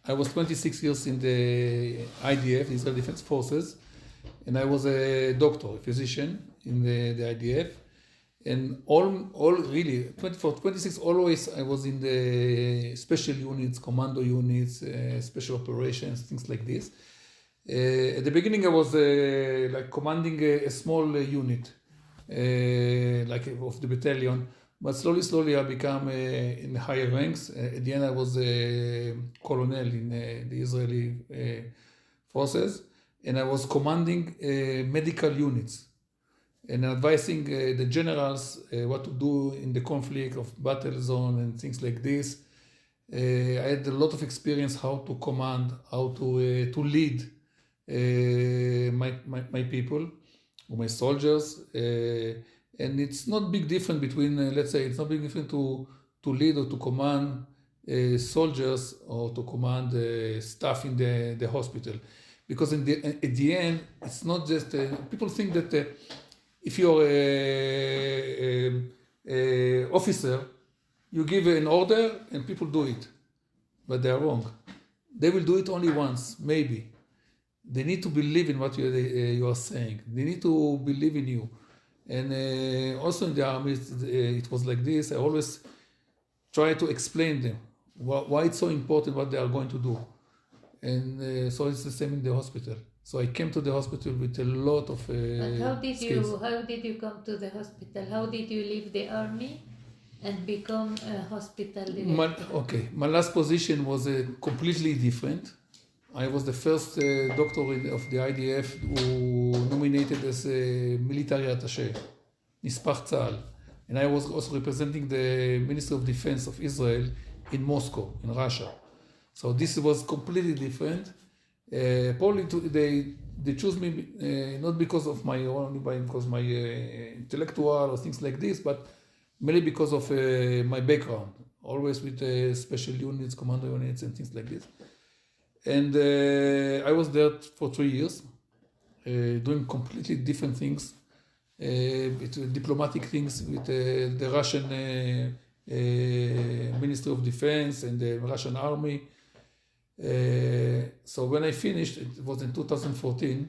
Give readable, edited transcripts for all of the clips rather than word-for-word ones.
I was 26 years in the IDF, the Israel Defense Forces, and I was a doctor, a physician in the IDF. And all really, for 26, always I was in the special units, commando units, special operations, things like this. At the beginning, I was like commanding a small unit, like of the battalion. But slowly I became in higher ranks. At the end, I was a coronel in the Israeli forces, and I was commanding medical units and advising the generals what to do in the conflict of battle zone and things like this. I had a lot of experience how to command, how to lead my people, or my soldiers. And it's not big difference between, let's say, it's not big difference to lead or to command soldiers or to command staff in the hospital. Because at the end, it's not just, people think that if you're a officer, you give an order and people do it, but they are wrong. They will do it only once, maybe. They need to believe in what you are saying. They need to believe in you. And also in the army, it was like this. I always try to explain them why it's so important what they are going to do. And so it's the same in the hospital. So I came to the hospital with a lot of But how did skills. you come to the hospital? How did you leave the army and become a hospital director? My last position was completely different. I was the first doctor of the IDF who nominated as a military attaché, נספח צה"ל. And I was also representing the Ministry of Defense of Israel in Moscow, in Russia. So this was completely different. Probably they chose me not because of because my intellectual or things like this, but mainly because of my background, always with special units, commando units, and things like this. And I was there for 3 years, doing completely different things, diplomatic things with the Russian Ministry of Defense and the Russian Army. So when I finished, it was in 2014,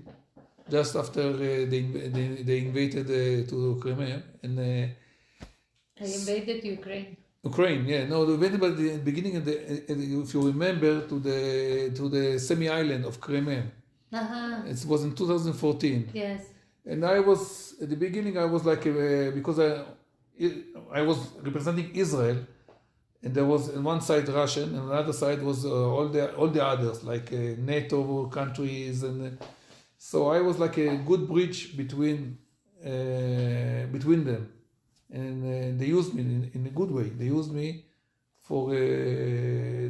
just after they invaded to Crimea. And I invaded Ukraine. Ukraine, yeah. No, they invaded at the beginning, if you remember, to the semi-island of Crimea. Uh-huh. It was in 2014. Yes. And I was, at the beginning, I was like, because I was representing Israel, and there was on one side Russian, and on the other side was all the others, like NATO countries, and so I was like a good bridge between them, and they used me in a good way. They used me for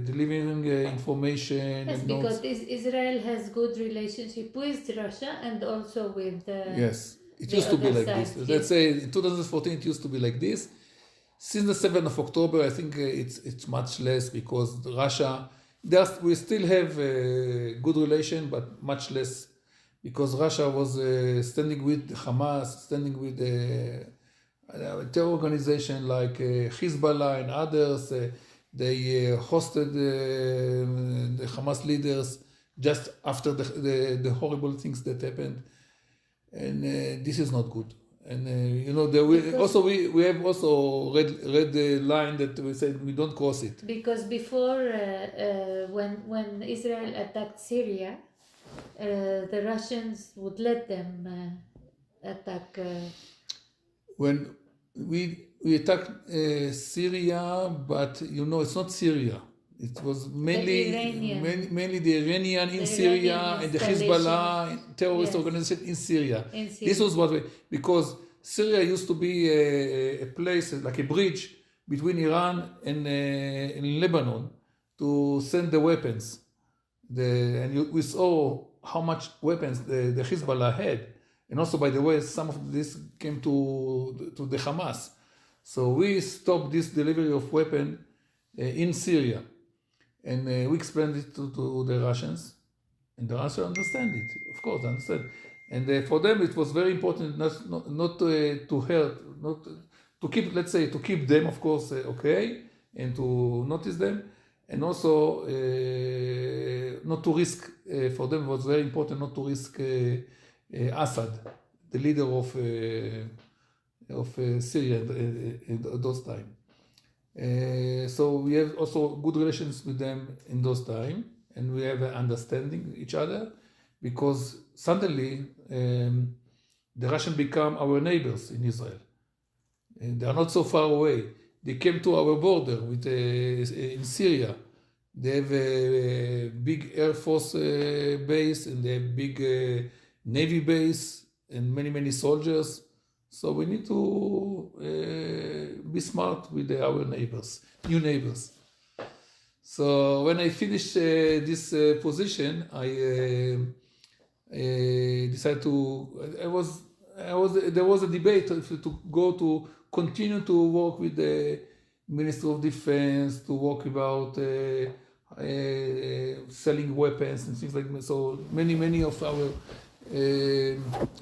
delivering information. Yes, and because notes. Israel has good relationship with Russia and also with Yes, it the used to be other like side, this. yes. Let's say in 2014 it used to be like this. Since the 7th of October, I think it's much less because Russia, we still have a good relation, but much less because Russia was standing with Hamas, standing with a terror organization like Hezbollah and others. They hosted the Hamas leaders just after the horrible things that happened. And this is not good. And we have also read the line that we said we don't cross it. Because before when Israel attacked Syria, the Russians would let them attack. When we attacked Syria, but it's not Syria. It was mainly the Iranian in Syria Iranian and the Hezbollah terrorist organization in Syria. This was because Syria used to be a place, like a bridge between Iran and Lebanon to send the weapons. We saw how much weapons the Hezbollah had. And also, by the way, some of this came to the Hamas. So we stopped this delivery of weapon in Syria. And we explained it to the Russians, and the Russians understand it. Of course, they understand. And for them, it was very important not to hurt, not to keep, let's say, to keep them, of course, okay, and to notice them. and also not to risk, for them it was very important not to risk Assad, the leader of Syria at those times. So we have also good relations with them in those times, and we have an understanding each other, because suddenly the Russians become our neighbors in Israel. And they are not so far away. They came to our border with in Syria. They have a big Air Force base, and they have big Navy base, and many soldiers. So we need to be smart with our neighbors, new neighbors. So when I finished this position, I decided to. There was a debate to go to continue to work with the Minister of Defense, to work about selling weapons and things like that. So many of our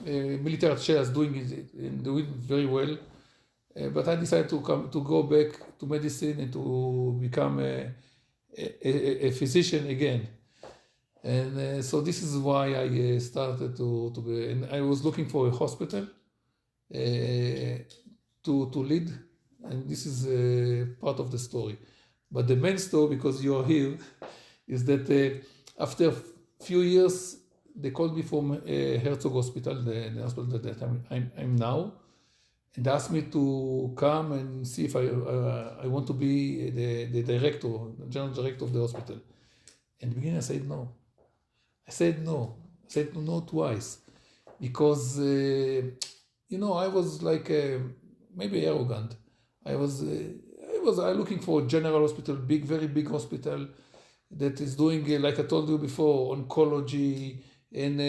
military chairs doing it and doing it very well. But I decided to go back to medicine and to become a physician again. And so this is why I started to be, and I was looking for a hospital to lead, and this is part of the story. But the main story, because you are here, is that after a few years, they called me from Herzog Hospital, the hospital that I'm now, and they asked me to come and see if I want to be the director, the general director of the hospital. In the beginning, I said no. I said no twice, because I was like maybe arrogant. I was looking for a general hospital, very big hospital that is doing, like I told you before, oncology and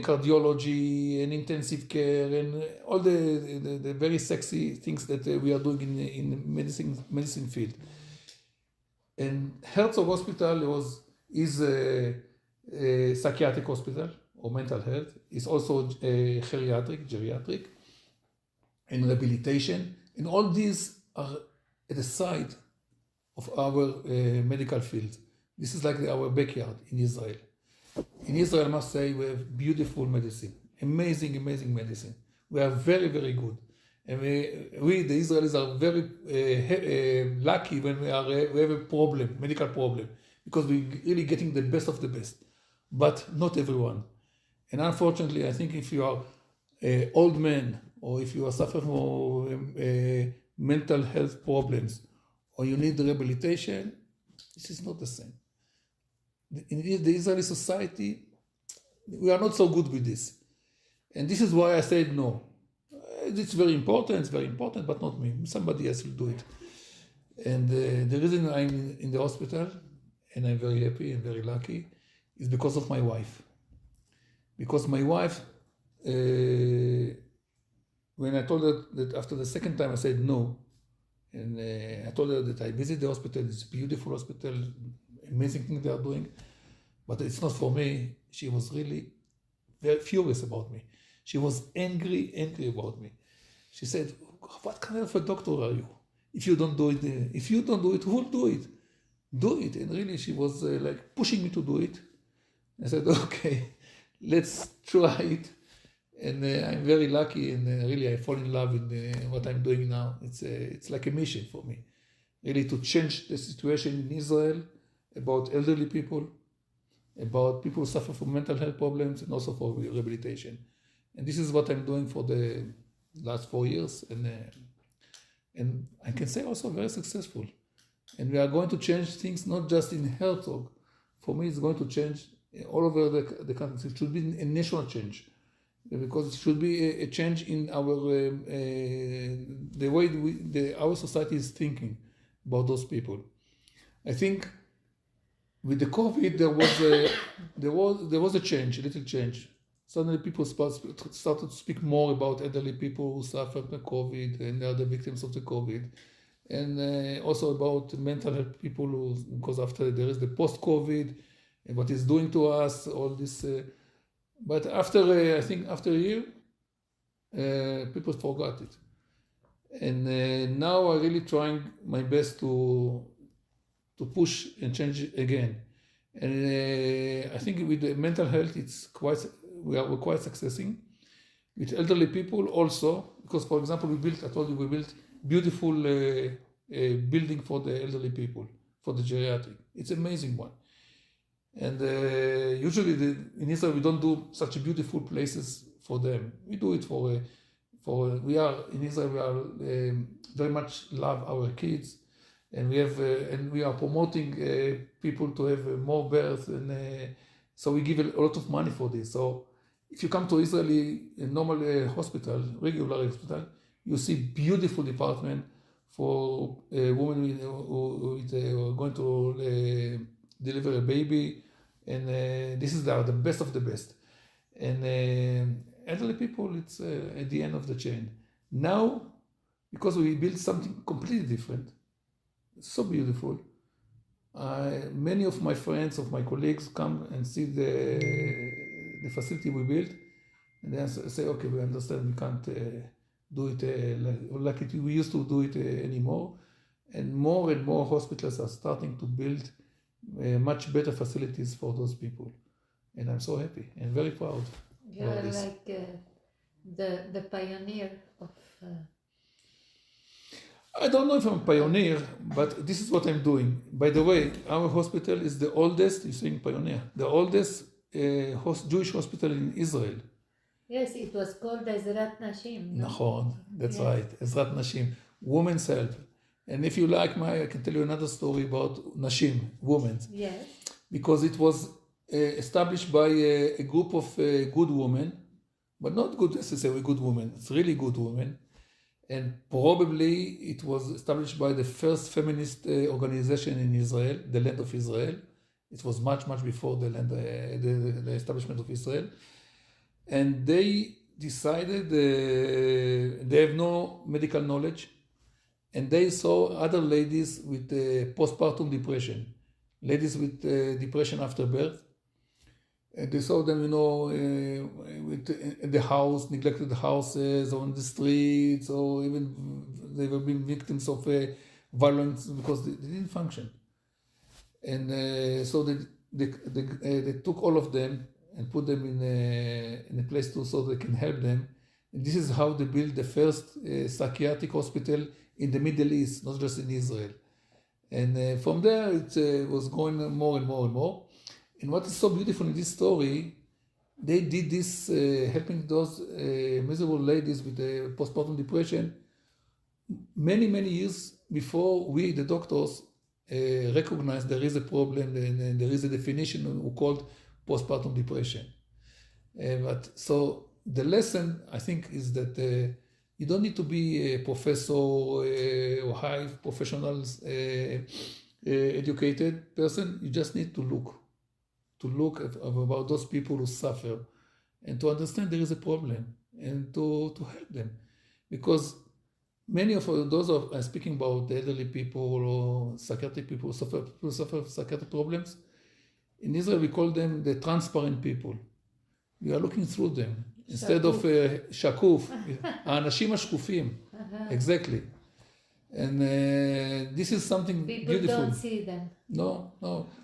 cardiology and intensive care and all the very sexy things that we are doing in medicine field. And Herzog Hospital is a psychiatric hospital or mental health. It's also geriatric, and rehabilitation. And all these are at the side of our medical field. This is like our backyard in Israel. In Israel, I must say, we have beautiful medicine, amazing medicine. We are very good. And we the Israelis, are very lucky when we have a problem, medical problem, because we're really getting the best of the best. But not everyone. And unfortunately, I think if you are an old man, or if you are suffering from mental health problems, or you need rehabilitation, this is not the same. In the Israeli society, we are not so good with this. And this is why I said no. It's very important, but not me. Somebody else will do it. And the reason I'm in the hospital, and I'm very happy and very lucky, is because of my wife. Because my wife, when I told her that after the second time I said no, and I told her that I visit the hospital, it's a beautiful hospital, amazing thing they are doing, but it's not for me. She was really very furious about me. She was angry about me. She said, "What kind of a doctor are you? If you don't do it, who will do it? Do it." And really, she was like pushing me to do it. I said, "Okay, let's try it." And I'm very lucky, and really I fall in love with what I'm doing now. It's like a mission for me, really, to change the situation in Israel about elderly people, about people who suffer from mental health problems, and also for rehabilitation. And this is what I'm doing for the last 4 years, and I can say also very successful. And we are going to change things not just in Herzog. For me, it's going to change all over the country. It should be a national change, because it should be a change in our the way our society is thinking about those people. I think with the COVID there was a change, a little change. Suddenly people started to speak more about elderly people who suffer from COVID and are the victims of the COVID, and also about mental health people because after there is the post-COVID and what it's doing to us, all this. But I think after a year, people forgot it. And now I'm really trying my best to push and change again. And I think with the mental health, we're quite succeeding. With elderly people also, because for example, we built beautiful building for the elderly people, for the geriatric. It's an amazing one. And usually in Israel, we don't do such beautiful places for them. We do it in Israel, we are very much love our kids, and we are promoting people to have more births, and so we give a lot of money for this. So if you come to Israeli normal hospital, regular hospital, you see beautiful department for women who are going to deliver a baby, and this is the best of the best. And elderly people, it's at the end of the chain. Now, because we built something completely different, it's so beautiful. Many of my friends, of my colleagues come and see the facility we built, and then say, okay, we understand we can't do it like we used to do it anymore. And more hospitals are starting to build much better facilities for those people. And I'm so happy and very proud. You are like the pioneer of... I don't know if I'm a pioneer, but this is what I'm doing. By the way, our hospital is the oldest, you're saying pioneer, the oldest Jewish hospital in Israel. Yes, it was called Ezrat Nashim. Nachon, that's right, Ezrat Nashim, women's help. And if you like, I can tell you another story about Nashim, women. Yes. Because it was established by a group of good women, but not good necessarily good women, it's really good women. And probably it was established by the first feminist organization in Israel, the Land of Israel. It was much before the establishment of Israel. And they decided they have no medical knowledge, and they saw other ladies with postpartum depression, ladies with depression after birth. And they saw them, in the house, neglected houses, or on the streets, or even they were being victims of violence because they didn't function. And so they took all of them and put them in a place so they can help them. And this is how they built the first psychiatric hospital in the Middle East, not just in Israel. And from there, it was going more and more and more. And what is so beautiful in this story, they did this helping those miserable ladies with postpartum depression many years before we, the doctors, recognized there is a problem and there is a definition called postpartum depression. So the lesson, I think, is that you don't need to be a professor or high professional educated person. You just need to look about those people who suffer and to understand there is a problem and to help them. Because many of those I'm speaking about, the elderly people or psychiatric people who suffer psychiatric problems, in Israel we call them the transparent people. We are looking through them. Instead of שקוף, האנשים השקופים. Exactly. And this is something People beautiful. Don't see them. No.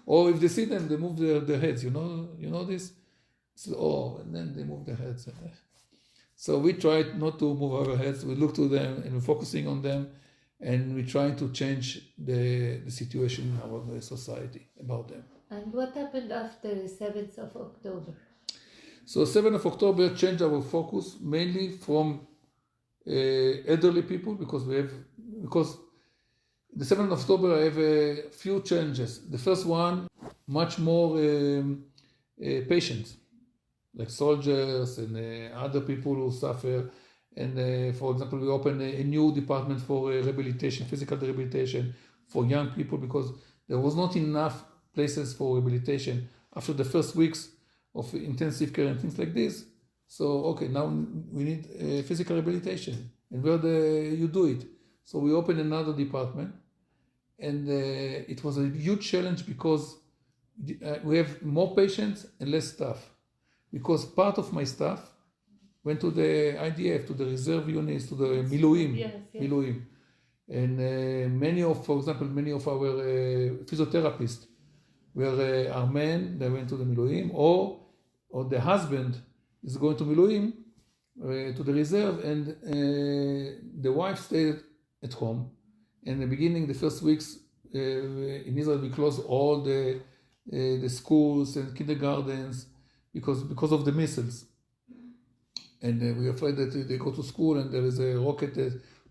Or if they see them, they move their heads. You know this? So, and then they move their heads. So we try not to move our heads. We look to them and we're focusing on them, and we try to change the situation in our society about them. And what happened after the 7th of October? So 7th of October changed our focus mainly from elderly people because the 7th of October I have a few changes. The first one, much more patients, like soldiers and other people who suffer. And for example, we opened a new department for rehabilitation, physical rehabilitation for young people, because there was not enough places for rehabilitation after the first weeks of intensive care and things like this. So, okay, now we need physical rehabilitation. And where you do it? So we opened another department. And it was a huge challenge because we have more patients and less staff. Because part of my staff went to the IDF, to the reserve units, to the miluim. Yes. Miluim. And for example, many of our physiotherapists were Armen, they went to the Miluim, or the husband is going to Miluim, to the reserve, and the wife stayed at home. In the beginning, the first weeks in Israel, we closed all the schools and kindergartens because of the missiles. And we are afraid that they go to school and there is a rocket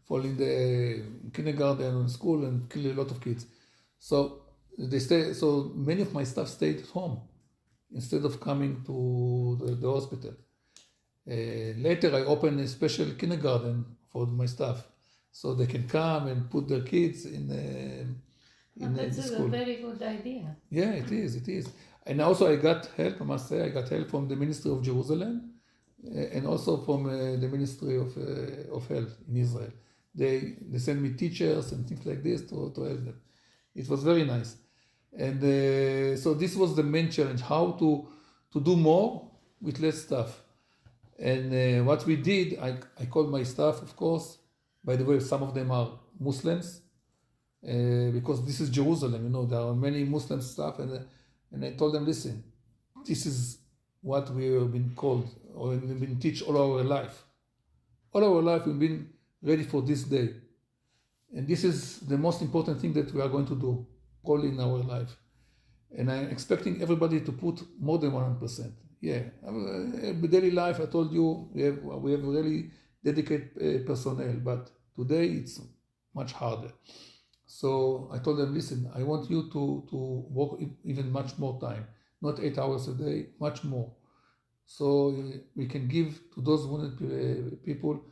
fall in the kindergarten and school and kill a lot of kids. So many of my staff stayed at home instead of coming to the hospital. Later, I opened a special kindergarten for my staff, so they can come and put their kids in the school. That's a very good idea. Yeah, it is. And also I got help, I must say, from the Ministry of Jerusalem and also from the Ministry of Health in Israel. They send me teachers and things like this to help them. It was very nice. And so this was the main challenge, how to do more with less staff. And what we did, I called my staff, of course. By the way, some of them are Muslims, because this is Jerusalem, there are many Muslim staff, and I told them, listen, this is what we have been called, or we've been taught all our life. All our life we've been ready for this day. And this is the most important thing that we are going to do, all in our life. And I'm expecting everybody to put more than 100%. Yeah, daily life, I told you, we have really dedicated personnel, but today it's much harder. So I told them, listen, I want you to work even much more time, not 8 hours a day, much more. So we can give to those wounded people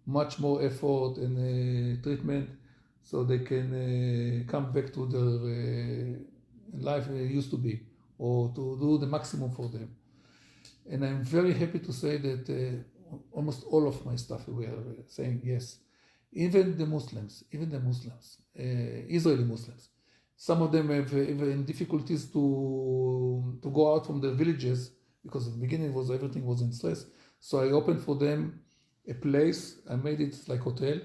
much more effort and treatment, so they can come back to their life used to be, or to do the maximum for them. And I'm very happy to say that almost all of my staff were saying yes. Even the Muslims, Israeli Muslims. Some of them have even difficulties to go out from their villages, because in the beginning everything was in stress. So I opened for them a place. I made it like hotel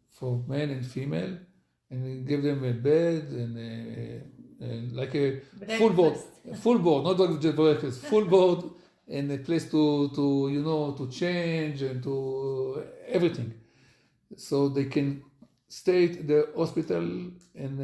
for men and female, and I gave them a bed and like a Breakfast. full board, not just breakfast, full board, and a place to change and to everything. So they can stay at the hospital and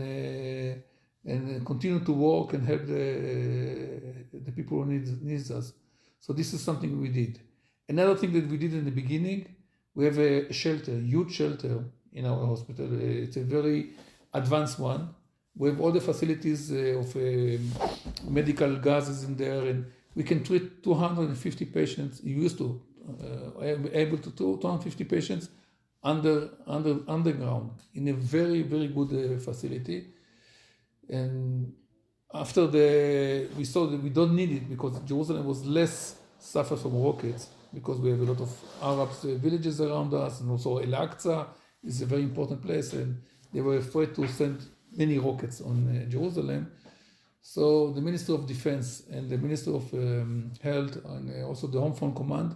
continue to work and help the people who needs us. So this is something we did. Another thing that we did in the beginning, we have a huge shelter in our hospital. It's a very advanced one. We have all the facilities of medical gases in there, and we can treat 250 patients. You used to able to 250 patients underground in a very, very good facility. And after we saw that we don't need it, because Jerusalem was less suffer from rockets, because we have a lot of Arab villages around us, and also Al-Aqsa is a very important place, and they were afraid to send many rockets on Jerusalem. So the Minister of Defense and the Minister of Health and also the Home Front Command,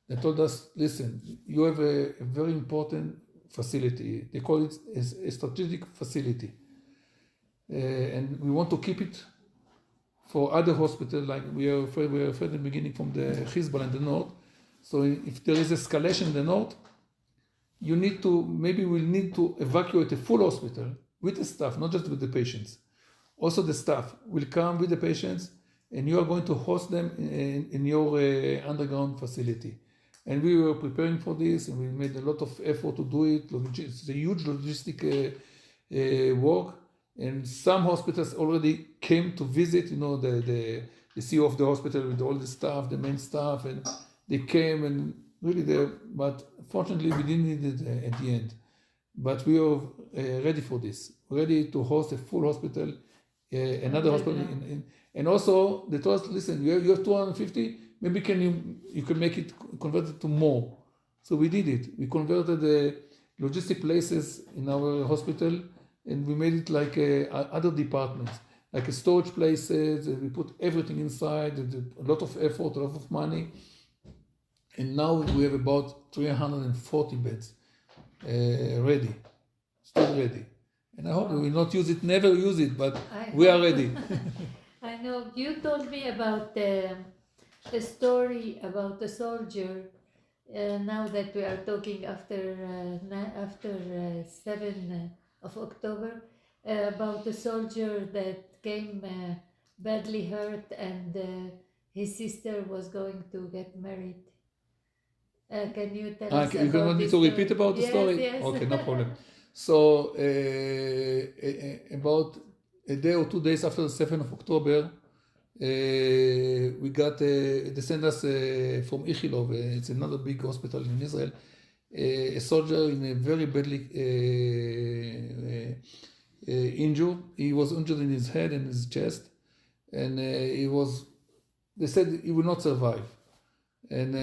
they told us, listen, you have a very important facility. They call it a strategic facility. And we want to keep it for other hospitals, like we were afraid in the beginning from the Hezbollah in the north. So if there is escalation in the north, we'll need to evacuate a full hospital with the staff, not just with the patients. Also the staff will come with the patients, and you are going to host them in your underground facility. And we were preparing for this, and we made a lot of effort to do it. It's a huge logistic work. And some hospitals already came to visit, the CEO of the hospital with all the staff, the main staff, and they came and really there. But fortunately, we didn't need it at the end. But we are ready for this, ready to host a full hospital, another hospital. And also, they told us, listen, you have 250, maybe you can make it, convert it to more. So we did it. We converted the logistic places in our hospital, and we made it like other departments, like storage places, and we put everything inside, a lot of effort, a lot of money. And now we have about 340 beds ready. still ready. And I hope we will not use it, never use it, but we are ready. I know you told me about the story about the soldier. Now that we are talking after 7 of October, about the soldier that came badly hurt and his sister was going to get married. Can you tell us You about want me this to story? repeat about the Yes, story? yes. Okay, no problem. So about a day or 2 days after the 7th of October, we got they sent us from Ichilov, it's another big hospital in Israel, a soldier in a very badly injured. He was injured in his head and his chest, and they said he will not survive. And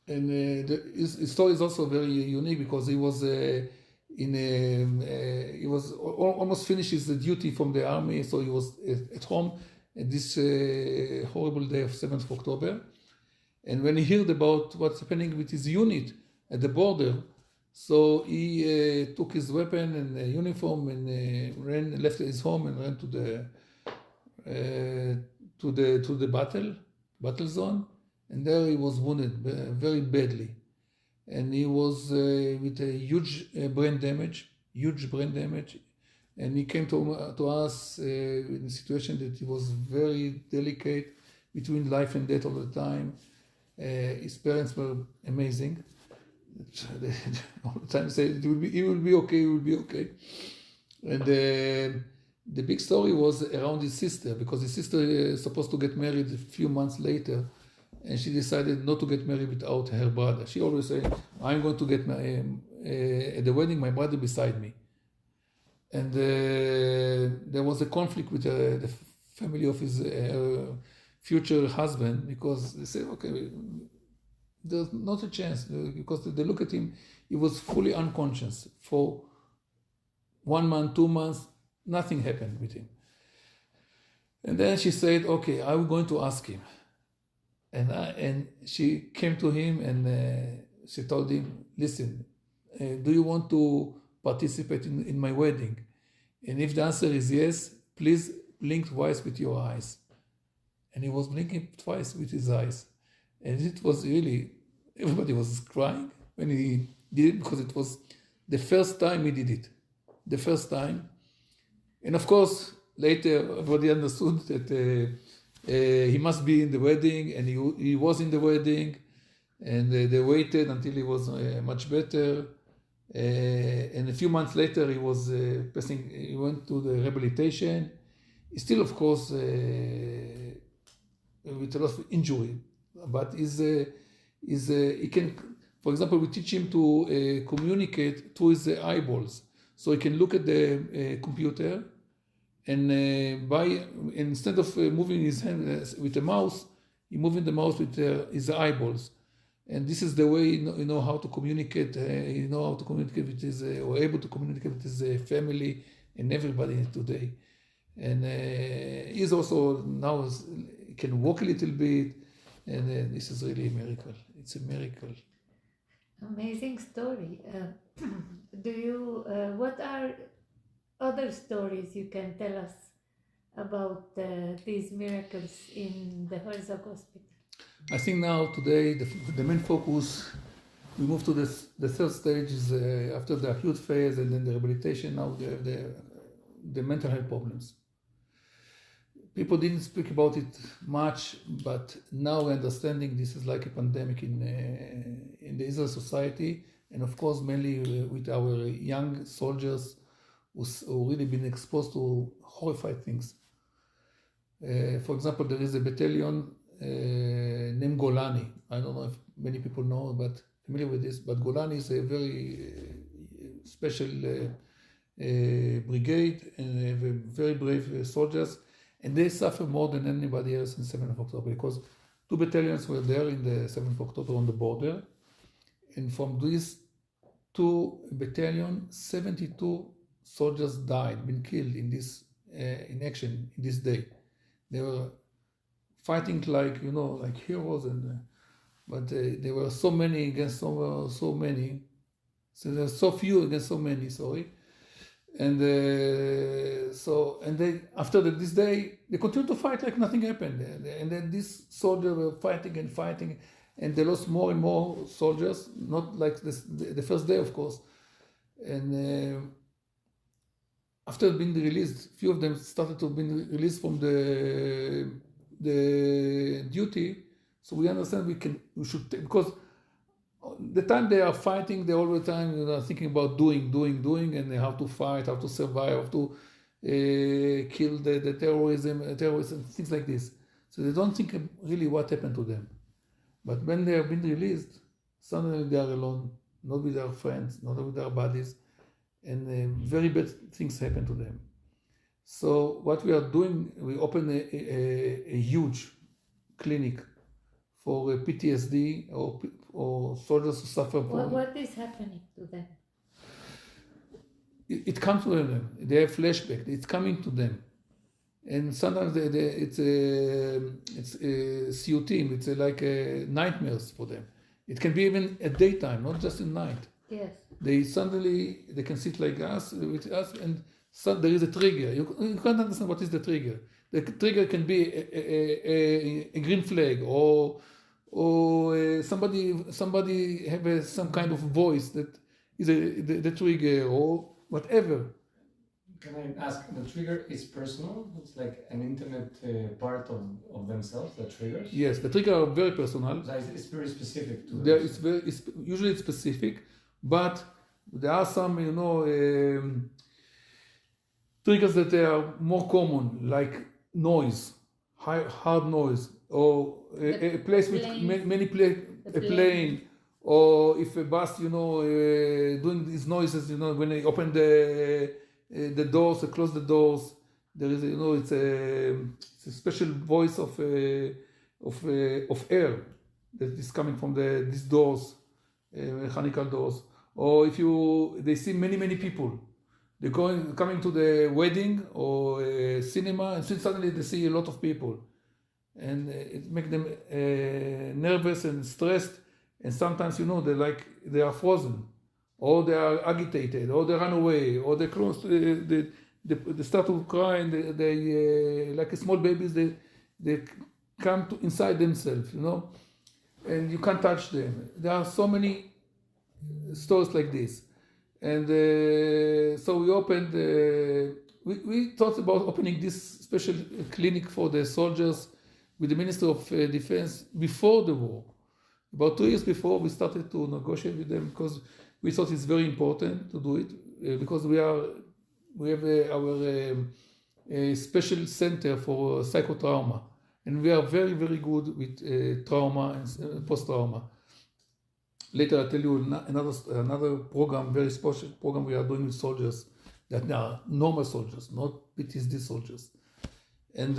his story is also very unique because he was he was almost finished his duty from the army, so he was at home at this horrible day of 7th of October. And when he heard about what's happening with his unit at the border, so he took his weapon and uniform and left his home and ran to the battle zone. And there he was wounded very badly. And he was with a huge brain damage. And he came to us in a situation that he was very delicate, between life and death all the time. His parents were amazing. They all the time say, he will be okay. And the big story was around his sister, because his sister is supposed to get married a few months later, and she decided not to get married without her brother. She always said, I'm going to get at the wedding, my brother beside me. And there was a conflict with the family of his future husband, because they said, okay, there's not a chance, because they look at him, he was fully unconscious for 1 month, 2 months, nothing happened with him. And then she said, okay, I'm going to ask him. And she came to him and she told him, listen, do you want to participate in my wedding? And if the answer is yes, please blink twice with your eyes. And he was blinking twice with his eyes. And it was really, everybody was crying when he did it, because it was the first time he did it. The first time. And of course, later everybody understood that he must be in the wedding, and he was in the wedding, and they waited until he was much better. And a few months later, he was he went to the rehabilitation. He still, of course, with a lot of injury, but he can, for example, we teach him to communicate through his eyeballs. So he can look at the computer, and instead of moving his hand with the mouse, he moving the mouse with his eyeballs. And this is the way you know how to communicate. How to communicate with his, or able to communicate with his family and everybody today. And he's also now he can walk a little bit, and this is really a miracle. It's a miracle. Amazing story. What are other stories you can tell us about these miracles in the Herzog Hospital? I think now today the main focus, we move to the third stage is after the acute phase and then the rehabilitation. Now the mental health problems. People didn't speak about it much, but now we're understanding this is like a pandemic in the Israel society, and of course mainly with our young soldiers who really been exposed to horrifying things. For example, there is a battalion named Golani. I don't know if many people know, but familiar with this. But Golani is a very special brigade and very brave soldiers. And they suffer more than anybody else in 7th of October, because 2 battalions were there in the 7th of October on the border. And from these 2 battalions, 72 soldiers died, been killed in this in action in this day. They were fighting like heroes, but there were so many against so many. So there's so few against so many, sorry. And they after this day they continue to fight like nothing happened, and then these soldiers were fighting and fighting, and they lost more and more soldiers, not like the first day, of course. And after being released, few of them started to be released from the duty. So we understand we should take, because the time they are fighting, they all the time thinking about doing, and how to fight, how to survive, how to kill the terrorism, things like this. So they don't think really what happened to them. But when they have been released, suddenly they are alone, not with their friends, not with their buddies, and very bad things happen to them. So what we are doing, we open a huge clinic for PTSD or soldiers who suffer from. What is happening to them? It comes to them. They have flashback. It's coming to them, and sometimes it's COT. It's like nightmares for them. It can be even at daytime, not just at night. Yes. They can sit like us with us, and there is a trigger. You can't understand what is the trigger. The trigger can be a green flag, or somebody have some kind of voice that is the trigger, or whatever. Can I ask, the trigger is personal? It's like an intimate part of themselves, the triggers? Yes, the trigger are very personal. So it's very specific to them. Usually it's specific, but there are some, triggers that are more common, like noise, hard noise, or a place with many plane, or if a bus, doing these noises, when they open the doors, they close the doors. There is, it's a special voice of air that is coming from these doors, mechanical doors. Or if they see many people. They're coming to the wedding or cinema, and suddenly they see a lot of people, and it makes them nervous and stressed. And sometimes, they are frozen, or they are agitated, or they run away, or they close. They start to cry, and they like small babies. They come to inside themselves, and you can't touch them. There are so many stories like this. And so we opened, we thought about opening this special clinic for the soldiers with the Ministry of Defense before the war. About 2 years before, we started to negotiate with them, because we thought it's very important to do it, because we have our special center for psychotrauma, and we are very, very good with trauma and post-trauma. Later I'll tell you another program, very special program we are doing with soldiers that are normal soldiers, not PTSD soldiers. And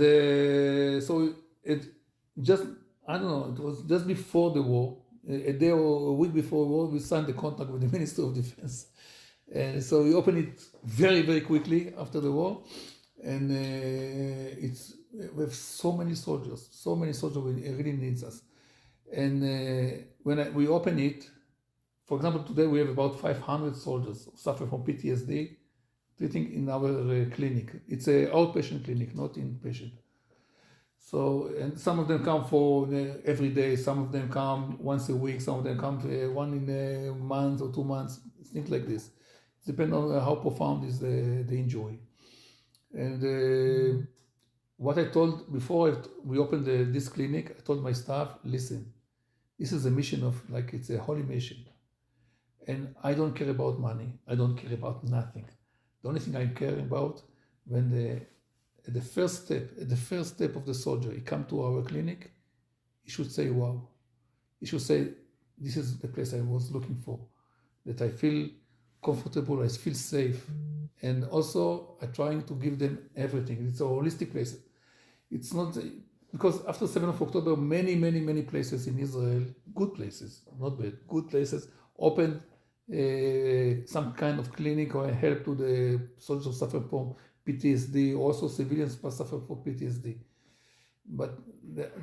so it was just before the war, a day or a week before the war, we signed the contract with the Ministry of Defense. And so we opened it very, very quickly after the war. And we have so many soldiers it really needs us. And when we open it, for example, today we have about 500 soldiers who suffer from PTSD treating in our clinic. It's an outpatient clinic, not inpatient. So, and some of them come for every day, some of them come once a week, some of them come one in a month or 2 months, things like this. It depends on how profound is the injury. And what I told before we opened this clinic, I told my staff, listen, this is a mission it's a holy mission. And I don't care about money. I don't care about nothing. The only thing I care about, when the first step of the soldier, he come to our clinic, he should say, wow. He should say, this is the place I was looking for, that I feel comfortable, I feel safe. And also, I'm trying to give them everything. It's a holistic place. It's not, because after 7th of October, many places in Israel, good places, not bad, good places, opened some kind of clinic or help to the soldiers who suffer from PTSD, also civilians who suffer from PTSD. But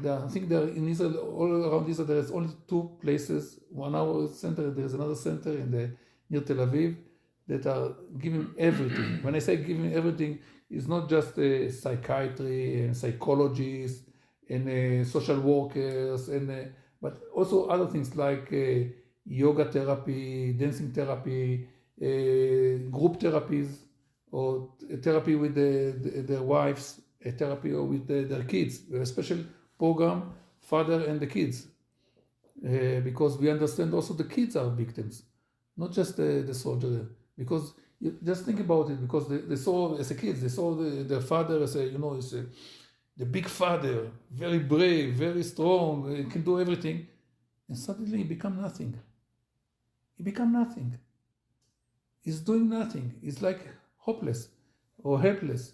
I think there in Israel, all around Israel, there is only 2 places. One our center, there is another center in the near Tel Aviv that are giving everything. When I say giving everything, it's not just psychiatry and psychologists and social workers, but also other things like yoga therapy, dancing therapy, group therapies, or therapy with their wives, a therapy with their kids, a special program, father and the kids, because we understand also the kids are victims, not just the soldier. Because you just think about it, because they saw as a kids, they saw their father as the big father, very brave, very strong, he can do everything, and suddenly he become nothing. He become nothing. He's doing nothing. He's like hopeless or helpless.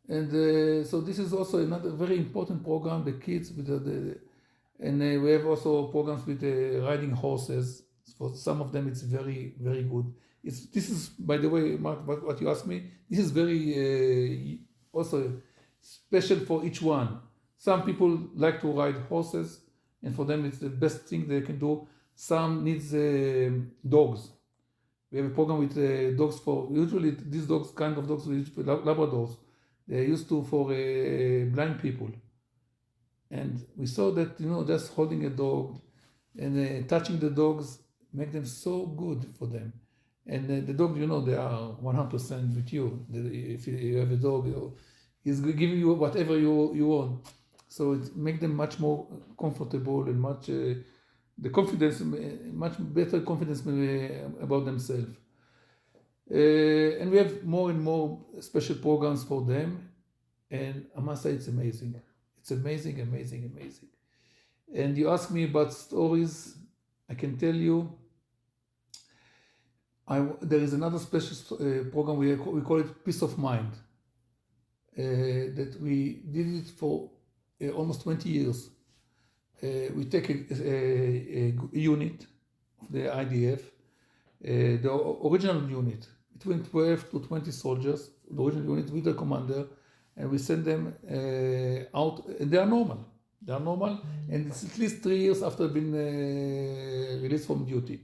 And so this is also another very important program, the kids with and we have also programs with riding horses. For some of them it's very, very good. This is, by the way, Mark, what you asked me, this is very also special for each one. Some people like to ride horses, and for them it's the best thing they can do. Some needs dogs. We have a program with dogs for, usually these dogs, kind of dogs, Labradors, they're used to for blind people. And we saw that, just holding a dog and touching the dogs make them so good for them. And the dog, they are 100% with you. If you have a dog, he's giving you whatever you want. So it makes them much more comfortable and much better confidence about themselves. And we have more and more special programs for them. And I must say it's amazing. It's amazing, amazing, amazing. And you ask me about stories, I can tell you, there is another special program we call it Peace of Mind. That we did it for almost 20 years. We take a unit of the IDF, the original unit, between 12 to 20 soldiers, the original unit with the commander, and we send them out, and they are normal. They are normal, and it's at least 3 years after being released from duty.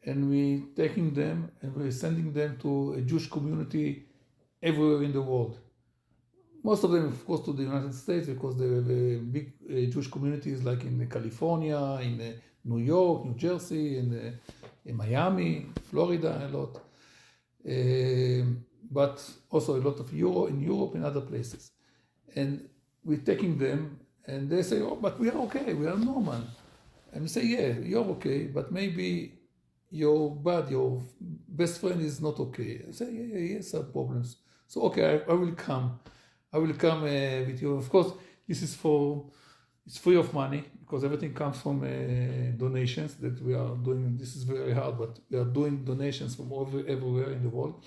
And we taking them and we're sending them to a Jewish community everywhere in the world. Most of them, of course, to the United States, because they have big Jewish communities like in California, in New York, New Jersey, in Miami, Florida, a lot. But also a lot of in Europe and other places. And we're taking them, and they say, oh, but we are okay, we are normal. And we say, yeah, you're okay, but maybe your best friend is not okay. I say, yeah, he has some problems. So, okay, I will come. I will come with you. Of course, it's free of money, because everything comes from donations that we are doing. This is very hard, but we are doing donations from everywhere in the world.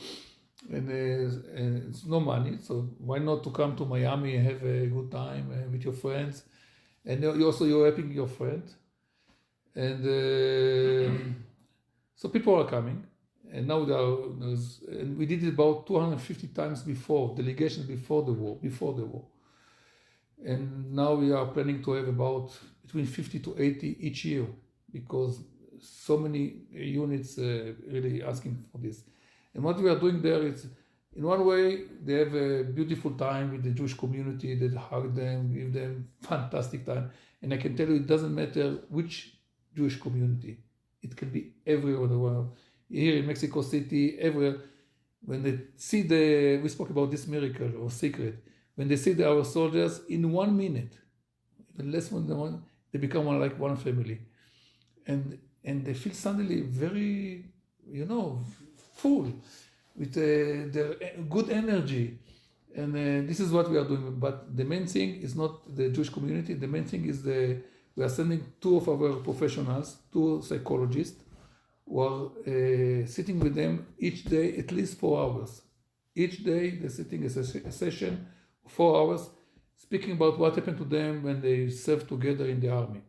And it's no money, so why not to come to Miami and have a good time with your friends? And you're helping your friend. And so people are coming. And now and we did it about 250 times before, delegations before the war. And now we are planning to have about between 50 to 80 each year, because so many units really asking for this. And what we are doing there is, in one way, they have a beautiful time with the Jewish community, they hug them, give them fantastic time. And I can tell you, it doesn't matter which Jewish community. It can be everywhere in the world. Here in Mexico City, everywhere. When they see we spoke about this miracle or secret, when they see our soldiers, in 1 minute, even less than one, they become like one family. And they feel suddenly very, full with their good energy. And this is what we are doing. But the main thing is not the Jewish community. The main thing is we are sending 2 of our professionals, 2 psychologists, who are sitting with them each day at least 4 hours. Each day they're sitting a session, 4 hours, speaking about what happened to them when they served together in the army.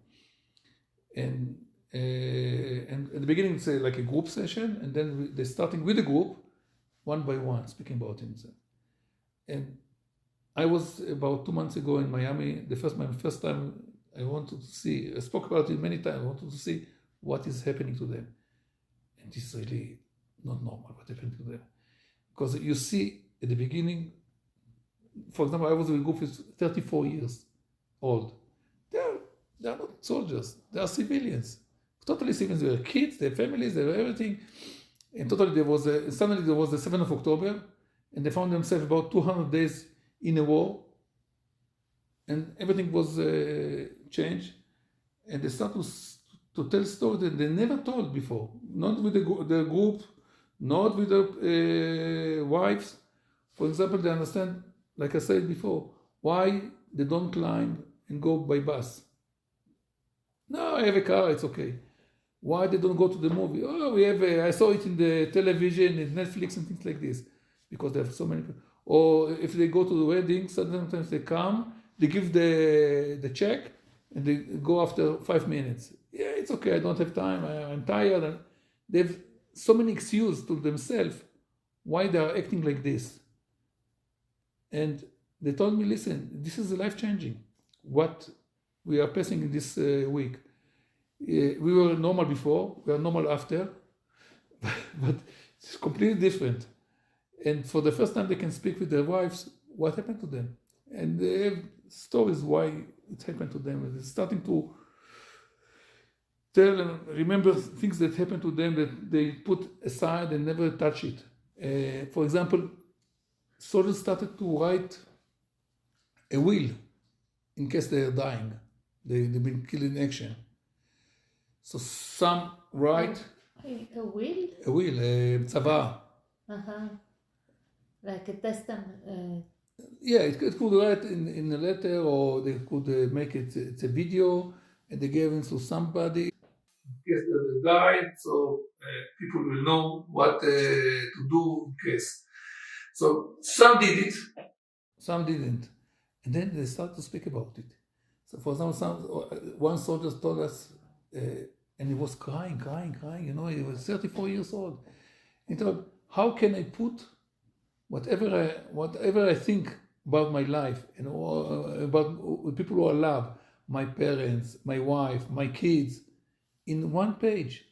And at the beginning it's like a group session, and then they're starting with the group, one by one, speaking about himself. And I was about 2 months ago in Miami. My first time I wanted to see, I spoke about it many times, I wanted to see what is happening to them. And this really not normal what happened to them. Because you see at the beginning, for example, I was with a group is 34 years old. They are not soldiers, they are civilians. Totally civilians, they were kids, their families, they were everything. And totally suddenly there was the 7th of October, and they found themselves about 200 days in a war, and everything was changed. And they started to tell stories that they never told before, not with the group, not with the wives. For example, they understand, like I said before, why they don't climb and go by bus. No, I have a car, it's okay. Why they don't go to the movie? Oh, I saw it in the television, in Netflix and things like this. Because they have so many people. Or if they go to the wedding, sometimes they come, they give the check, and they go after 5 minutes. Yeah, it's okay, I don't have time, I'm tired. And they have so many excuses to themselves why they are acting like this. And they told me, listen, this is life-changing, what we are passing in this week. We were normal before, we are normal after, but it's completely different. And for the first time they can speak with their wives, what happened to them. And they have stories why it happened to them. They're starting to tell and remember things that happened to them that they put aside and never touch it. For example, soldiers started to write a will in case they are dying. They've been killed in action. So some write A will? a will, a tzava. Like a testament. Yeah, it could write in a letter, or they could make it's a video, and they gave it to somebody. Yes, they died, so people will know what to do in case. So some did it, some didn't, and then they start to speak about it. So for example, one soldier told us, and he was crying, you know, he was 34 years old. He told, how can I put whatever I think about my life and about people who I love, my parents, my wife, my kids, in one page?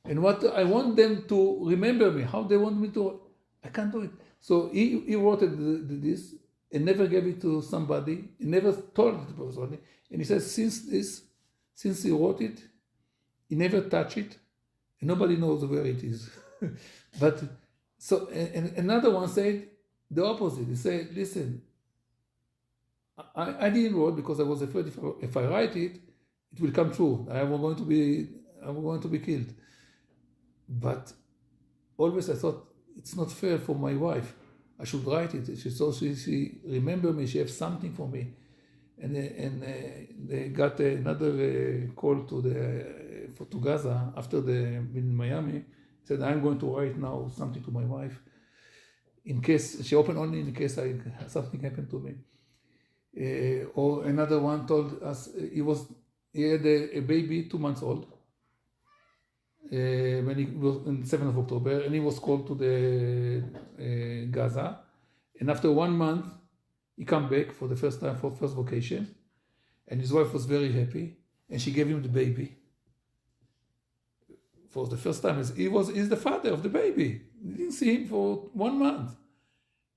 And what I want them to remember me, how they want me to, I can't do it. So he wrote this and never gave it to somebody, he never told it to somebody. And he says, since he wrote it, he never touched it, and nobody knows where it is. But so, and another one said the opposite. He said, listen, I didn't write because I was afraid if I write it, it will come true. I'm going to be killed. But always I thought it's not fair for my wife. I should write it. She remember me. She has something for me. And they got another call to Gaza after in Miami. Said, I'm going to write now something to my wife in case she opened only in case something happened to me. Or another one told us he had a baby 2 months old when he was on 7th of October, and he was called to the Gaza, and after 1 month he come back for the first time for first vacation, and his wife was very happy, and she gave him the baby. For the first time, he's the father of the baby. He didn't see him for 1 month,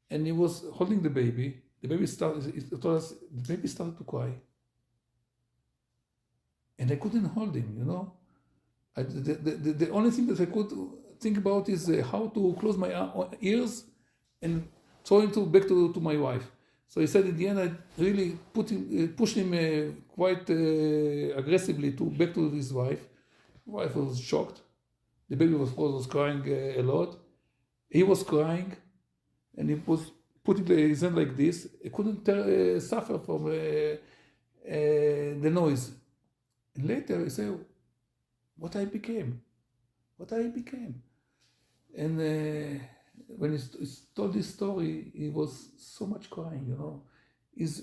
and he was holding the baby. The baby started to cry, and I couldn't hold him. You know, the only thing that I could think about is how to close my ears and throw him back to my wife. So he said, in the end, I really pushed him quite aggressively back to his wife. Wife was shocked. The baby was crying a lot. He was crying, and he was putting his hand like this. He couldn't suffer from the noise. And later he said, what I became. And when he told this story, he was so much crying, you know. He's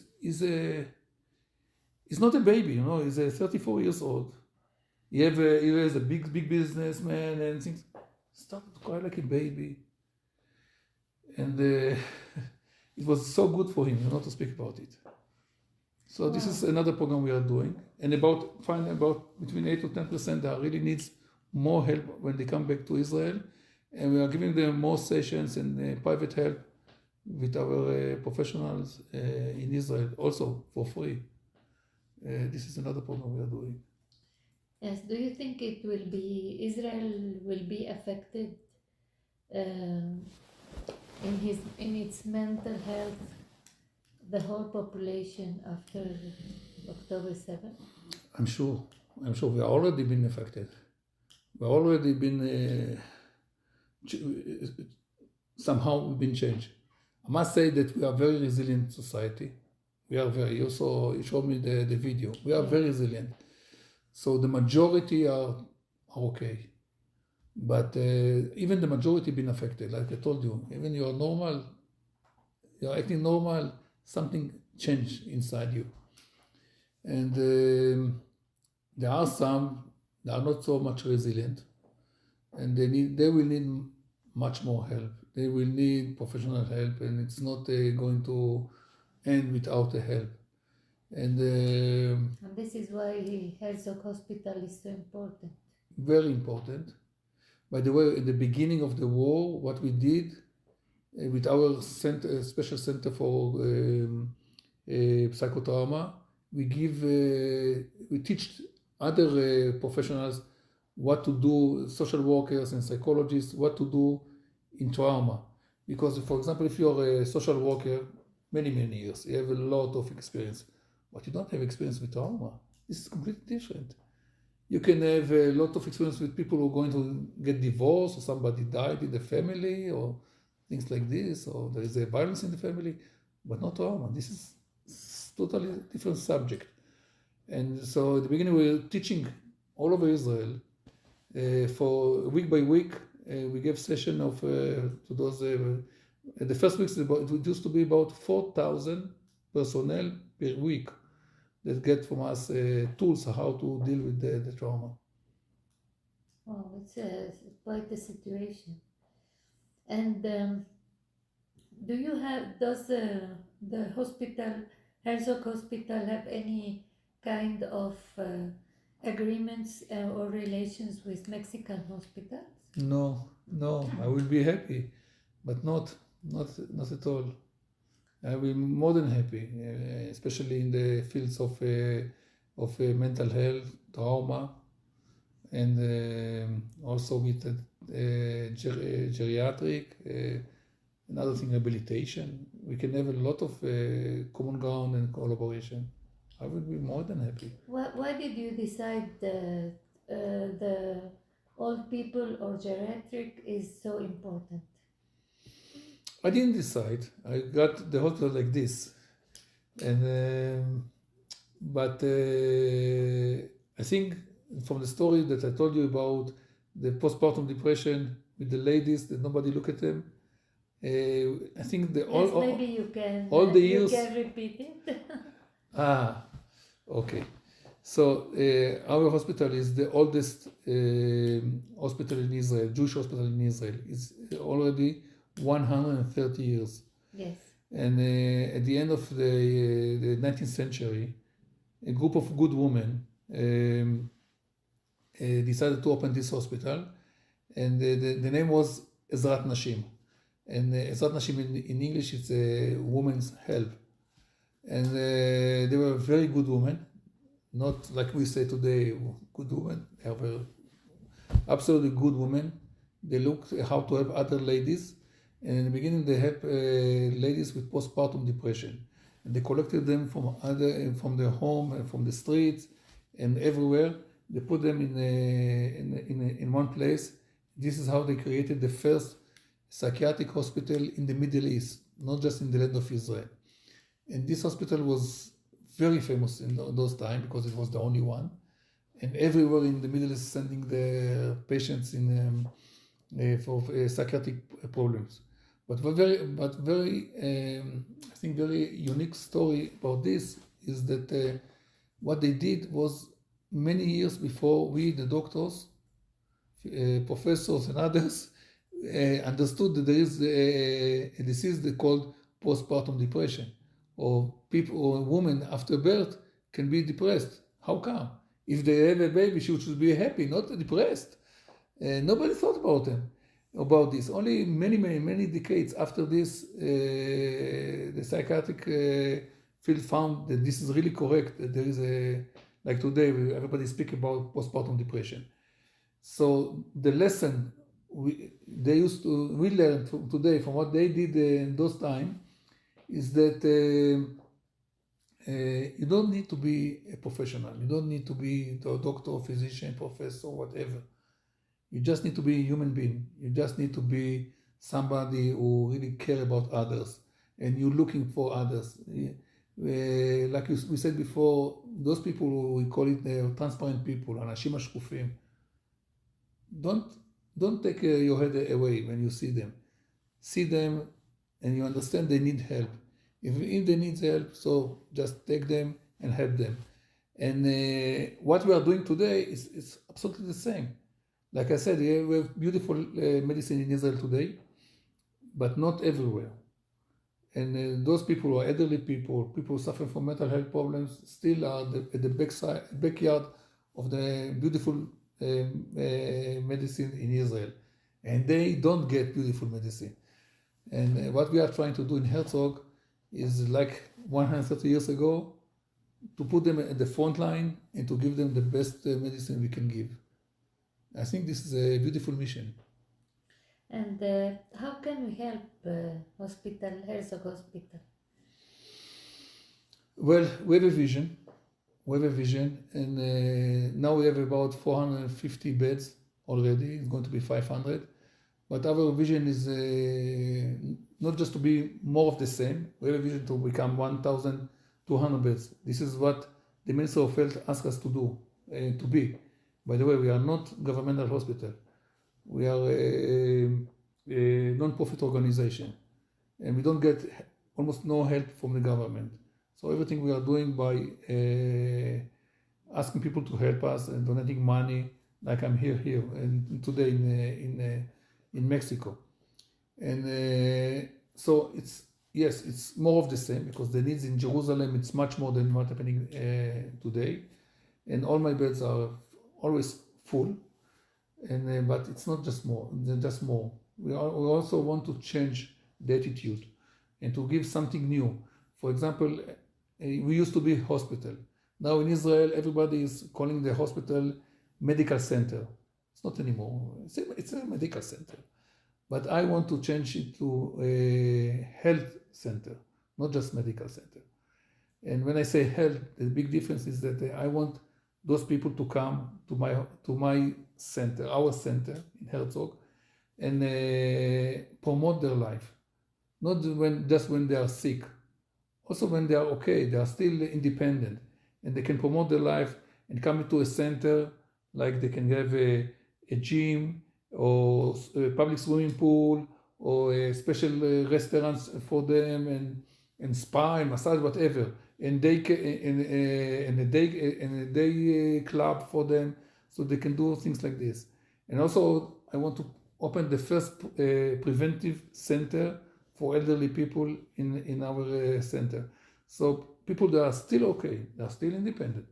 not a baby, you know. He's 34 years old. He was a big businessman and things. Started to cry like a baby. And it was so good for him, you know, to speak about it. So this is another program we are doing. And about between 8 to 10% that really needs more help when they come back to Israel. and we are giving them more sessions and private help with our professionals in Israel, also for free. This is another program we are doing. Yes. Do you think Israel will be affected in its mental health, the whole population after October 7th? I'm sure we are already been affected. We've already been somehow been changed. I must say that we are very resilient society. We are very. You showed me the video. We are very resilient. So the majority are okay, but even the majority been affected. Like I told you, even you are normal, you are acting normal. Something changed inside you, and there are some that are not so much resilient, and they will need much more help. They will need professional help, and it's not going to end without the help. And this is why Herzog Hospital is so important. Very important. By the way, at the beginning of the war, what we did with our special center for psychotrauma, we teach other professionals what to do, social workers and psychologists, what to do in trauma. Because, for example, if you're a social worker, many years, you have a lot of experience, but you don't have experience with trauma. This is completely different. You can have a lot of experience with people who are going to get divorced, or somebody died in the family, or things like this, or there is a violence in the family, but not trauma. This is totally different subject. And so at the beginning we were teaching all over Israel for week by week. We gave session of to those. The first weeks it used to be about 4,000 personnel per week that get from us tools how to deal with the trauma. Oh, it's quite a situation. And does the hospital, Herzog Hospital, have any kind of agreements or relations with Mexican hospitals? No, I will be happy, but not at all. I will be more than happy, especially in the fields of mental health, trauma, and also with geriatric, another thing, rehabilitation. We can have a lot of common ground and collaboration. I would be more than happy. Why did you decide the old people or geriatric is so important? I didn't decide. I got the hospital like this, and but I think from the story that I told you about the postpartum depression with the ladies that nobody look at them, I think maybe you can all the years. You can repeat it. Okay. So our hospital is the oldest hospital in Israel, Jewish hospital in Israel. It's already 130 years. Yes. And at the end of the 19th century, a group of good women decided to open this hospital, and the name was Ezrat Nashim. And Ezrat Nashim in English, it's a woman's help. And they were very good women, not like we say today, good women. They were absolutely good women. They looked how to help other ladies. And in the beginning, they helped ladies with postpartum depression. And they collected them from their home and from the streets and everywhere. They put them in one place. This is how they created the first psychiatric hospital in the Middle East, not just in the land of Israel. And this hospital was very famous in those times because it was the only one. And everywhere in the Middle East sending the patients for psychiatric problems. But very I think very unique story about this is that what they did was many years before we, the doctors, professors and others, understood that there is a disease called postpartum depression, or women after birth can be depressed. How come? If they have a baby, she should be happy, not depressed. Nobody thought about them. about this. Only many decades after this, the psychiatric field found that this is really correct. That there is like today, everybody speak about postpartum depression. So the lesson we learn today from what they did in those times is that you don't need to be a professional. You don't need to be a doctor, physician, professor, whatever. You just need to be a human being. You just need to be somebody who really care about others, and you're looking for others. Like we said before, those people who we call it transparent people, אנשים השקופים. Don't take your head away when you see them. See them, and you understand they need help. If they need help, so just take them and help them. And what we are doing today is absolutely the same. Like I said, we have beautiful medicine in Israel today, but not everywhere. And those people who are elderly people suffering from mental health problems, still are at the backyard of the beautiful medicine in Israel. And they don't get beautiful medicine. And what we are trying to do in Herzog is like 130 years ago, to put them at the front line and to give them the best medicine we can give. I think this is a beautiful mission. And how can we help Herzog Hospital? Well, we have a vision. And now we have about 450 beds already. It's going to be 500. But our vision is not just to be more of the same. We have a vision to become 1,200 beds. This is what the Minister of Health asked us to do, to be. By the way, we are not governmental hospital. We are a non-profit organization. And we don't get almost no help from the government. So everything we are doing by asking people to help us and donating money, like I'm here and today in Mexico. And so it's more of the same, because the needs in Jerusalem, it's much more than what's happening today. And all my beds are always full. And but it's not just more. We also want to change the attitude and to give something new. For example, we used to be a hospital. Now in Israel, everybody is calling the hospital medical center. It's not anymore. It's a medical center. But I want to change it to a health center, not just medical center. And when I say health, the big difference is that I want those people to come to my center, our center in Herzog, and promote their life. Not just when they are sick. Also when they are okay, they are still independent, and they can promote their life and come into a center, like they can have a gym, or a public swimming pool, or a special restaurants for them, and spa and massage, whatever, and a day club for them, so they can do things like this. And also, I want to open the first preventive center for elderly people in our center. So people that are still okay, they are still independent,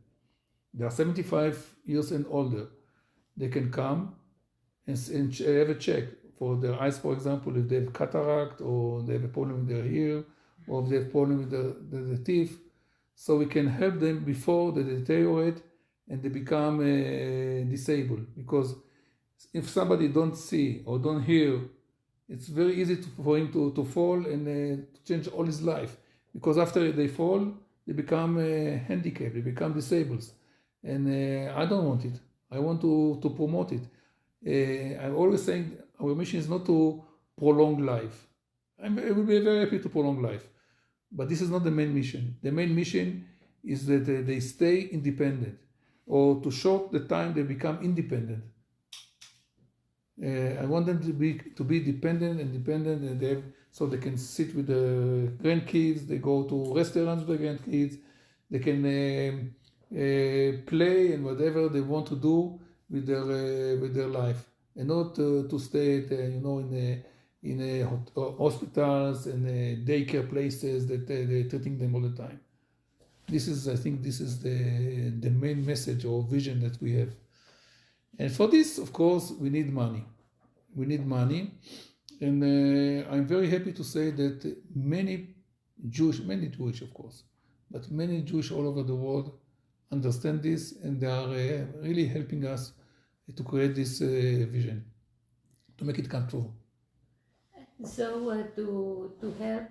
they are 75 years and older, they can come and have a check for their eyes, for example, if they have cataract, or they have a problem with their ear, or if they have problem with the teeth. So we can help them before they deteriorate and they become disabled. Because if somebody don't see or don't hear, it's very easy for him to fall and to change all his life. Because after they fall, they become handicapped, they become disabled. And I don't want it. I want to promote it. I'm always saying our mission is not to prolong life. I will be very happy to prolong life. But this is not the main mission. The main mission is that they stay independent, or to short the time they become independent. I want them to be dependent and independent, and so they can sit with the grandkids, they go to restaurants with the grandkids, they can play and whatever they want to do with their life, and not to stay in hospitals and daycare places that they're treating them all the time. I think this is the main message or vision that we have. And for this, of course, we need money. we need money. And I'm very happy to say that many Jewish of course, but many Jewish all over the world understand this, and they are really helping us to create this vision, to make it come true. So to help,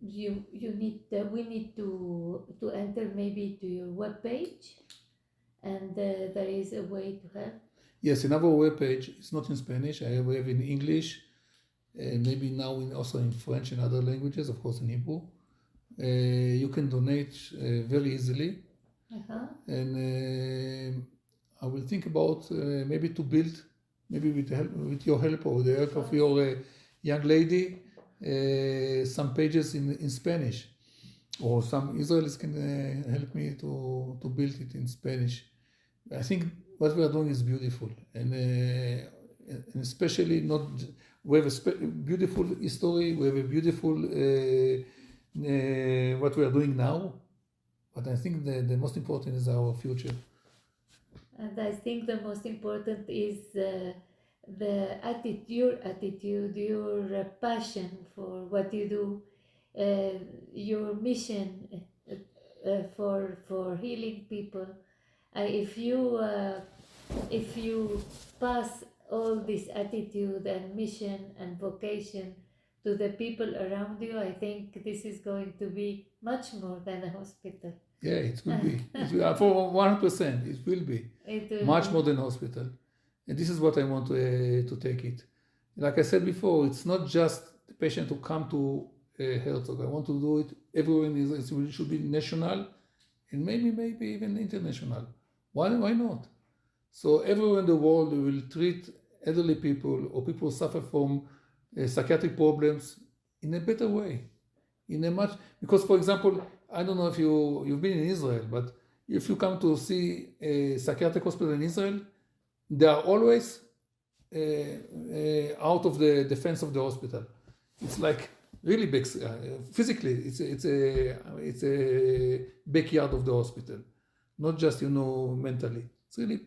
we need to enter maybe to your webpage, and there is a way to help. Yes, in our webpage, it's not in Spanish. I have in English, maybe now also in French and other languages, of course in Hebrew. You can donate very easily, and I will think about maybe to build, maybe with your help or the help of your young lady, some pages in Spanish, or some Israelis can help me to build it in Spanish. I think what we are doing is beautiful, and especially not. We have a beautiful history. We have a beautiful what we are doing now, but I think the most important is our future. And I think the most important is your attitude, your passion for what you do, your mission for healing people. If you pass all this attitude and mission and vocation to the people around you, I think this is going to be much more than a hospital. Yeah, it will be. For 100%, it will be. Much more than hospital. And this is what I want to take it. Like I said before, it's not just the patient who come to Herzog. I want to do it everywhere in Israel. It should be national and maybe even international. Why not? So everywhere in the world we will treat elderly people or people who suffer from psychiatric problems in a better way. Because for example, I don't know if you've been in Israel, but if you come to see a psychiatric hospital in Israel, they are always out of the defense of the hospital. It's like really big, physically, it's a backyard of the hospital, not just mentally. It's really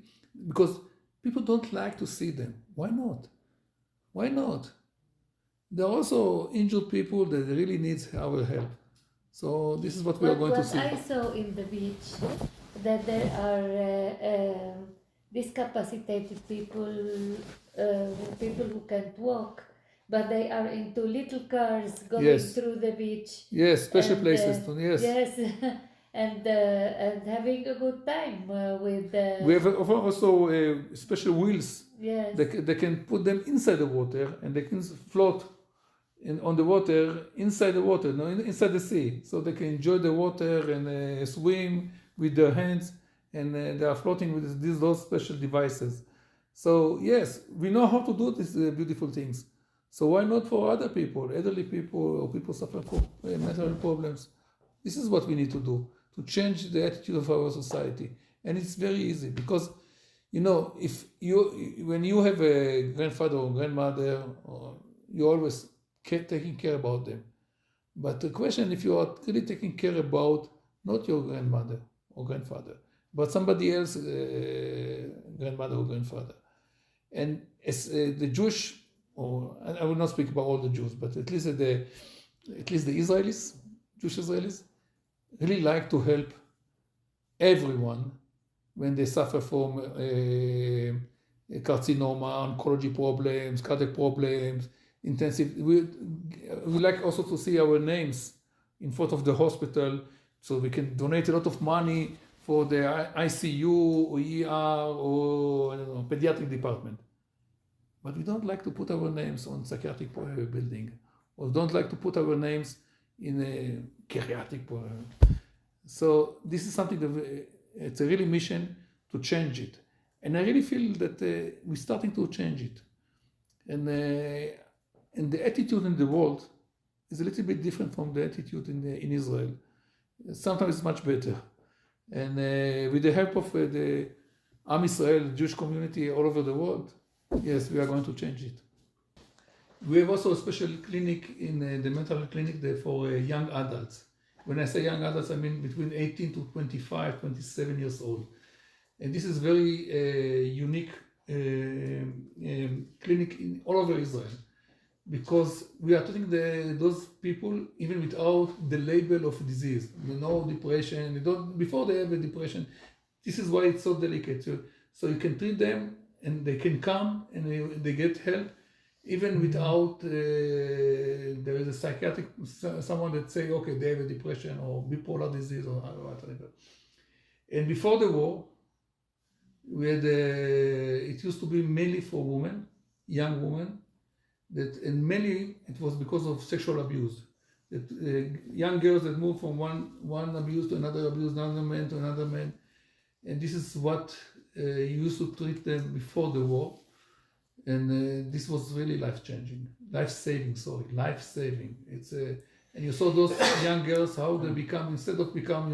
because people don't like to see them. Why not? Why not? There are also injured people that really need our help. So this is what we are going to see. What I saw in the beach, that there are discapacitated people, people who can't walk, but they are into little cars going through the beach. Yes, special places. Yes. Yes, and having a good time with. We have also special wheels. Yes. They can put them inside the water and they can float on the water, inside the water, inside the sea. So they can enjoy the water and swim with their hands, and they are floating with those special devices. So yes, we know how to do these beautiful things. So why not for other people, elderly people or people suffering from mental problems? This is what we need to do, to change the attitude of our society. And it's very easy because, when you have a grandfather or grandmother, you're always taking care about them. But the question, if you are really taking care about not your grandmother or grandfather, but somebody else, grandmother or grandfather. And as the Jewish, or I will not speak about all the Jews, but at least the Israelis, Jewish Israelis, really like to help everyone when they suffer from carcinoma, oncology problems, cardiac problems, intensive. We like also to see our names in front of the hospital, so we can donate a lot of money for the ICU or ER or pediatric department. But we don't like to put our names on psychiatric building, or don't like to put our names in a geriatric program. So this is something that it's a really mission to change it. And I really feel that we're starting to change it. And the attitude in the world is a little bit different from the attitude in Israel. Sometimes it's much better. And with the help of the Am Israel, Jewish community all over the world, yes, we are going to change it. We have also a special clinic in the mental clinic for young adults. When I say young adults, I mean between 18 to 25, 27 years old. And this is very unique clinic all over Israel, because we are treating those people even without the label of disease. Depression. Before they have a depression. This is why it's so delicate. So you can treat them, and they can come and they get help, even without there is a psychiatric someone that say, okay, they have a depression or bipolar disease or whatever. And before the war, we had it used to be mainly for women, young women, and mainly it was because of sexual abuse. That young girls that move from one abuse to another abuse, another man to another man, and this is what used to treat them before the war. And this was really life-saving. It's and you saw those young girls, how they become, instead of become,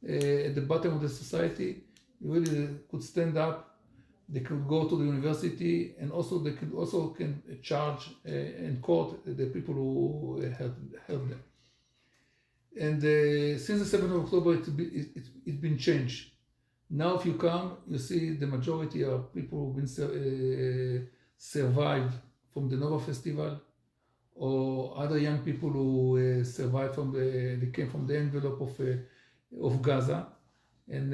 at the bottom of the society, you really could stand up. They could go to the university, and also they can charge in court the people who helped them. And since the 7th of October, it's been changed. Now, if you come, you see the majority are people who've been survived from the Nova Festival, or other young people who survived they came from the envelope of Gaza, and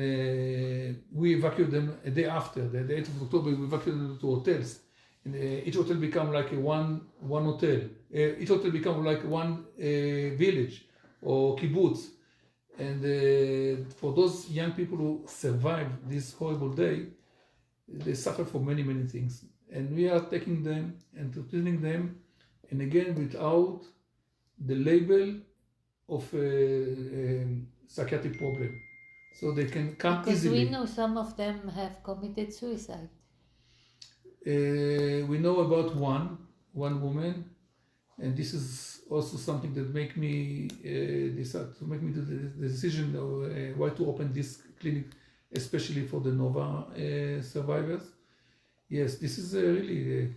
we evacuated them a day after, the 8th of October. We evacuated them to hotels, and each hotel become like one hotel. Each hotel become like one village or kibbutz. And for those young people who survived this horrible day, they suffer from many things. And we are taking them and treating them, and again without the label of psychiatric problem. So they can come because easily. We know some of them have committed suicide. We know about one woman, and this is also something that make me decide to make me do the decision of why to open this clinic, especially for the Nova survivors. Yes, this is really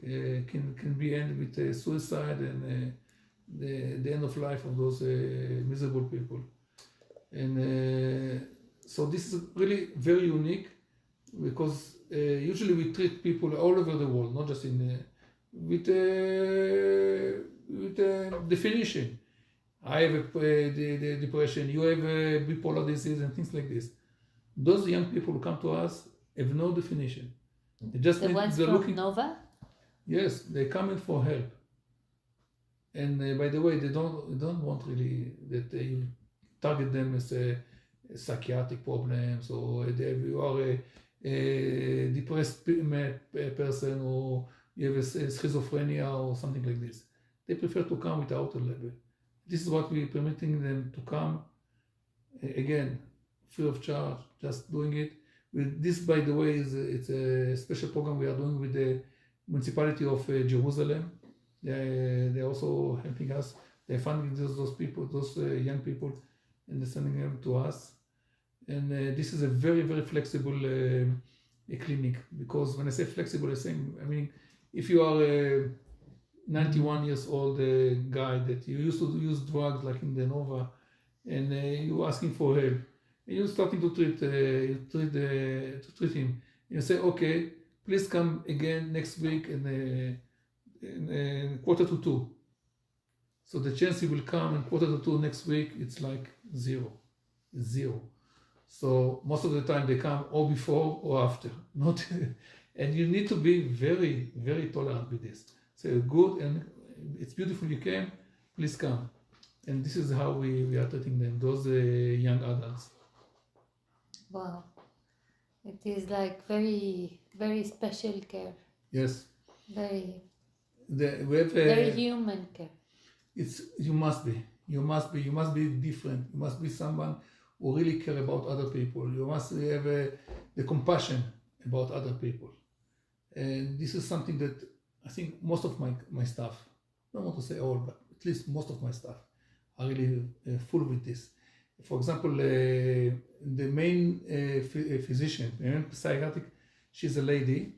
can be end with suicide and the end of life of those miserable people. And so this is really very unique, because usually we treat people all over the world, not just with definition. I have the depression, you have a bipolar disease and things like this. Those young people who come to us have no definition. They just The ones from looking, Nova? Yes, they come in for help. And by the way, they don't want really that you target them as psychiatric problems, or you are a depressed person, or you have a schizophrenia or something like this. They prefer to come without a label. This is what we're permitting them to come, again, free of charge, just doing it. This, by the way, it's a special program we are doing with the municipality of Jerusalem. They're also helping us. They're funding those people, those young people, and they're sending them to us. And this is a very flexible clinic, because when I say flexible, I mean, if you are a 91 years old guy that you used to use drugs like in the Nova, and you're asking for help, and you're starting to treat him, you say, okay, please come again next week in 1:45. So the chance he will come in 1:45 next week, it's like zero. So most of the time they come or before or after, not. And you need to be very tolerant with this. So good, and it's beautiful you came, please come. And this is how we are treating them, those young adults. Wow. It is like very special care. Yes. Very human care. You must be different. You must be someone who really care about other people. You must have the compassion about other people. And this is something that I think most of my staff, I don't want to say all, but at least most of my staff are really full with this. For example, the main physician, the main psychiatric, she's a lady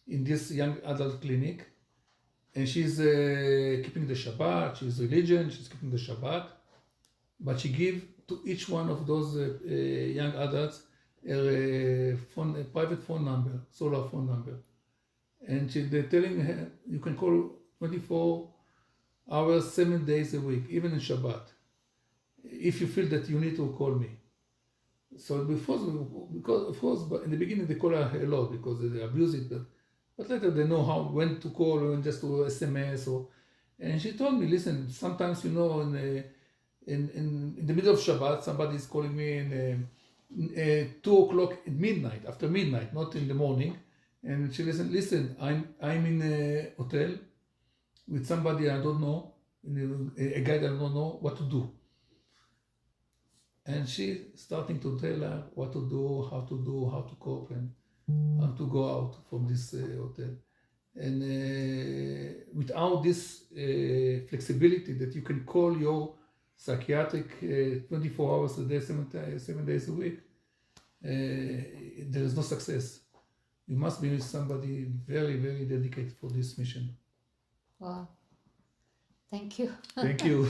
in this young adult clinic, and she's keeping the Shabbat, she's religious, she's keeping the Shabbat, but she gives to each one of those young adults a private phone number, cellular phone number. and they're telling her you can call 24 hours, 7 days a week, even in Shabbat, if you feel that you need to call me. So because of course, but in the beginning they call her a lot because they abuse it, but later they know when to call or just to SMS or. And she told me, listen, sometimes in the middle of Shabbat somebody is calling me in 2 o'clock at midnight, after midnight, not in the morning, and she listen, I'm in a hotel with somebody I don't know, a guy that I don't know what to do. And she's starting to tell her what to do, how to cope, and how to go out from this hotel. And without this flexibility that you can call your psychiatric 24 hours a day, 7 days a week, there is no success. You must be somebody very, very dedicated for this mission. Wow. Thank you. Thank you.